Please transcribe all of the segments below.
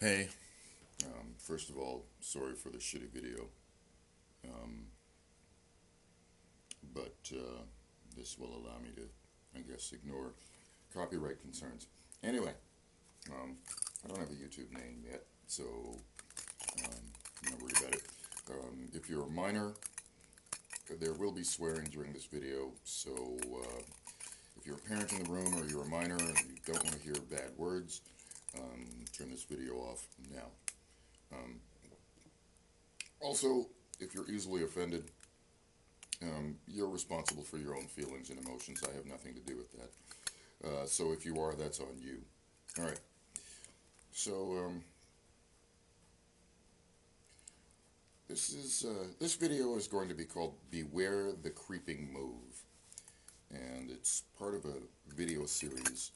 Hey, first of all, sorry for the shitty video, um, but this will allow me to, I guess, ignore copyright concerns. Anyway, I don't have a YouTube name yet, so I'm not worried about it. If you're a minor, there will be swearing during this video, so if you're a parent in the room or you're a minor and you don't want to hear bad words, turn this video off now. Um, Also, if you're easily offended, you're responsible for your own feelings and emotions. I have nothing to do with that. So if you are, that's on you. All right. So this video is going to be called "Beware the Creeping Move," and it's part of a video series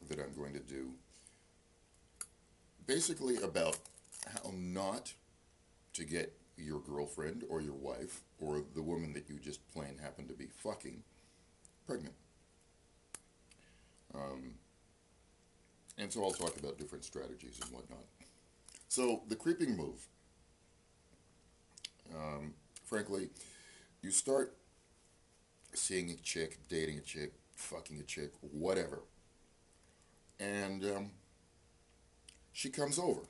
that I'm going to do, basically about how not to get your girlfriend or your wife or the woman that you just plain happen to be fucking pregnant. Um, and so I'll talk about different strategies and whatnot. So the creeping move, frankly, you start seeing a chick, dating a chick, fucking a chick, whatever, and she comes over.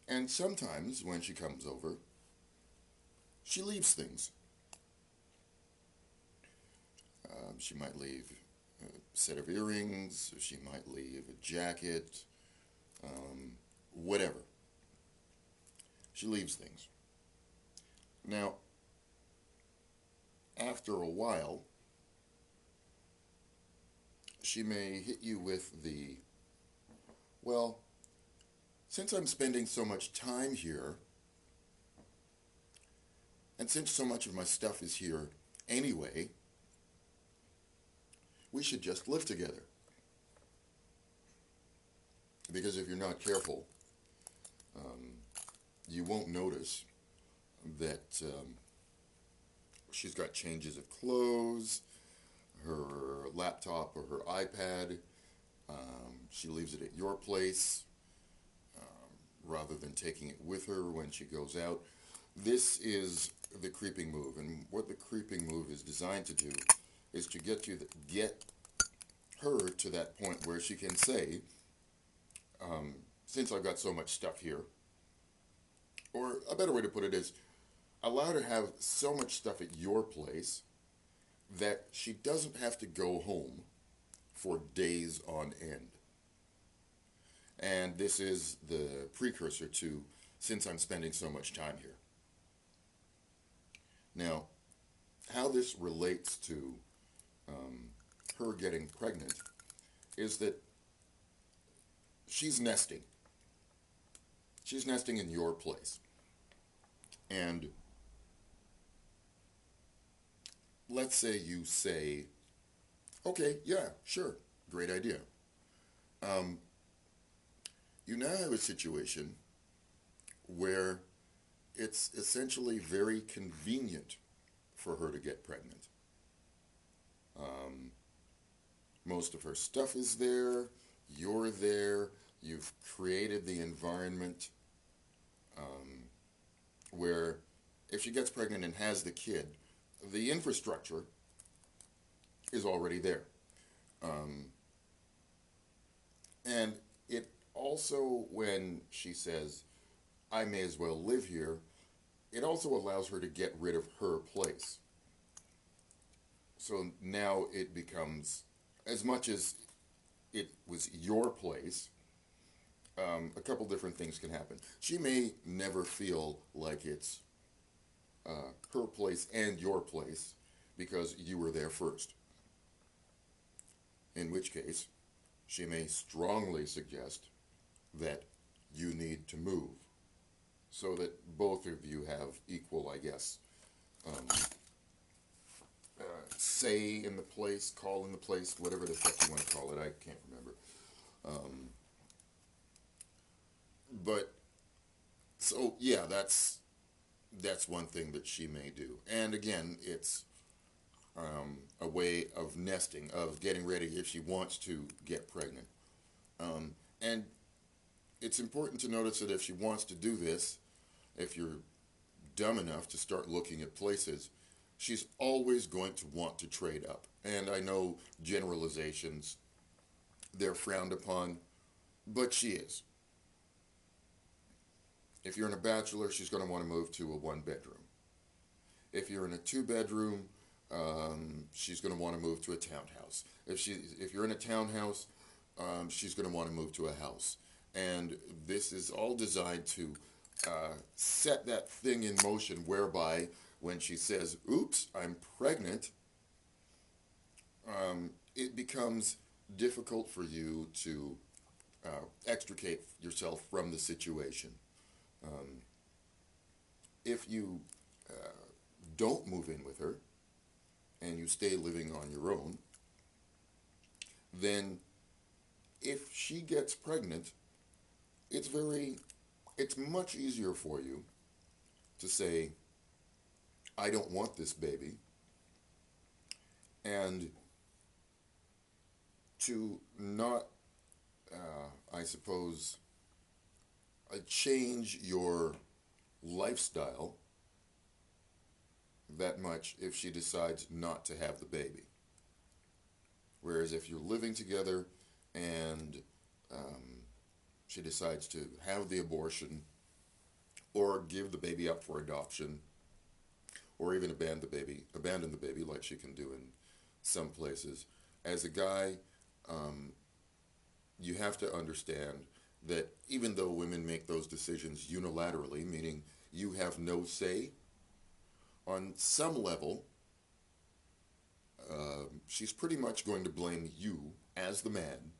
And sometimes when she comes over, she leaves things. She might leave a set of earrings, she might leave a jacket, whatever. She leaves things. Now, after a while, she may hit you with the, well, since I'm spending so much time here, and since so much of my stuff is here anyway, we should just live together. Because if you're not careful, you won't notice that she's got changes of clothes, her laptop or her iPad. She leaves it at your place rather than taking it with her when she goes out. This is the creeping move, and what the creeping move is designed to do is to get her to that point where she can say, since I've got so much stuff here, or a better way to put it is, allow her to have so much stuff at your place that she doesn't have to go home for days on end. And this is the precursor to since I'm spending so much time here. Now, how this relates to her getting pregnant is that she's nesting. She's nesting in your place. And let's say you say, okay, yeah, sure, great idea. You now have a situation where it's essentially very convenient for her to get pregnant. Most of her stuff is there, you're there, you've created the environment where if she gets pregnant and has the kid, the infrastructure is already there. And it also, when she says, I may as well live here, it also allows her to get rid of her place. So now it becomes, as much as it was your place, a couple different things can happen. She may never feel like it's her place and your place because you were there first. In which case, she may strongly suggest that you need to move so that both of you have equal, I guess, say in the place, call in the place, whatever the fuck you want to call it. I can't remember. But so yeah, that's one thing that she may do. And again, it's a way of nesting, of getting ready if she wants to get pregnant. And it's important to notice that if she wants to do this, if you're dumb enough to start looking at places, she's always going to want to trade up. And I know generalizations, they're frowned upon, but she is. If you're in a bachelor, she's going to want to move to a one-bedroom. If you're in a two-bedroom, she's going to want to move to a townhouse. If you're in a townhouse, she's going to want to move to a house. And this is all designed to set that thing in motion whereby when she says, oops, I'm pregnant, it becomes difficult for you to extricate yourself from the situation. If you don't move in with her and you stay living on your own, then if she gets pregnant, it's much easier for you to say, I don't want this baby, and to not, I suppose, change your lifestyle that much if she decides not to have the baby. Whereas if you're living together and she decides to have the abortion or give the baby up for adoption or even abandon the baby like she can do in some places, as a guy, you have to understand that even though women make those decisions unilaterally, meaning you have no say, on some level, she's pretty much going to blame you as the man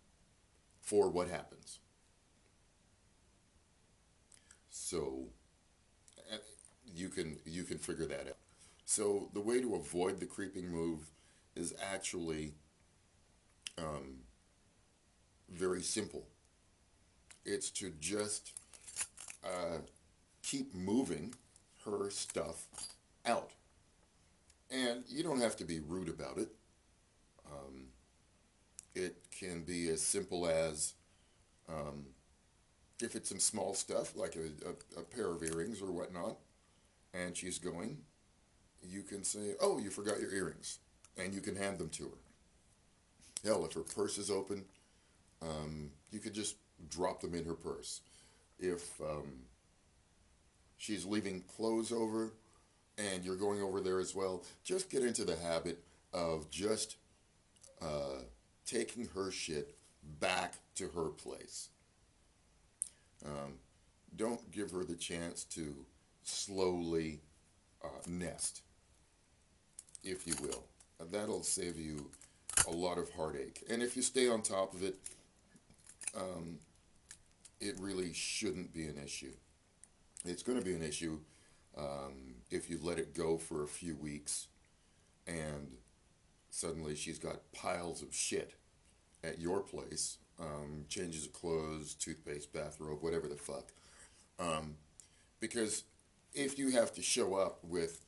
for what happens. So you can figure that out. So the way to avoid the creeping move is actually very simple. It's to just keep moving her stuff out. And you don't have to be rude about it. It can be as simple as, if it's some small stuff, like a pair of earrings or whatnot, and she's going, you can say, oh, you forgot your earrings, and you can hand them to her. Hell, if her purse is open, you could just drop them in her purse. If she's leaving clothes over and you're going over there as well, just get into the habit of just taking her shit back to her place. Don't give her the chance to slowly nest, if you will. That'll save you a lot of heartache. And if you stay on top of it, it really shouldn't be an issue. It's going to be an issue if you let it go for a few weeks and suddenly she's got piles of shit at your place, changes of clothes, toothpaste, bathrobe, whatever the fuck. Because if you have to show up with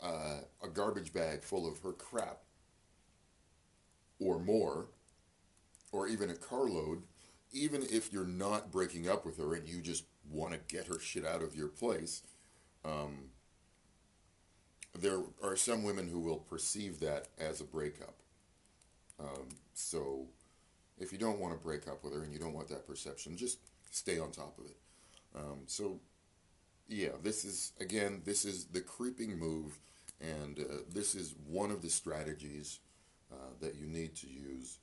a garbage bag full of her crap or more, or even a carload, even if you're not breaking up with her and you just want to get her shit out of your place, there are some women who will perceive that as a breakup. So if you don't want to break up with her and you don't want that perception, just stay on top of it. So yeah, this is the creeping move, and this is one of the strategies that you need to use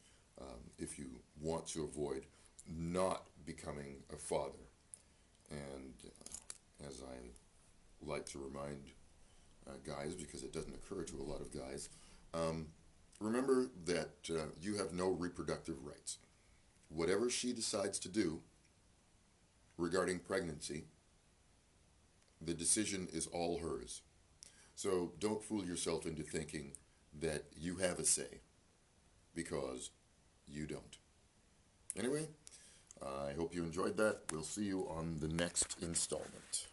if you want to avoid not becoming a father. And as I like to remind guys, because it doesn't occur to a lot of guys, remember that you have no reproductive rights. Whatever she decides to do regarding pregnancy, the decision is all hers. So don't fool yourself into thinking that you have a say, because you don't. Anyway, I hope you enjoyed that. We'll see you on the next installment.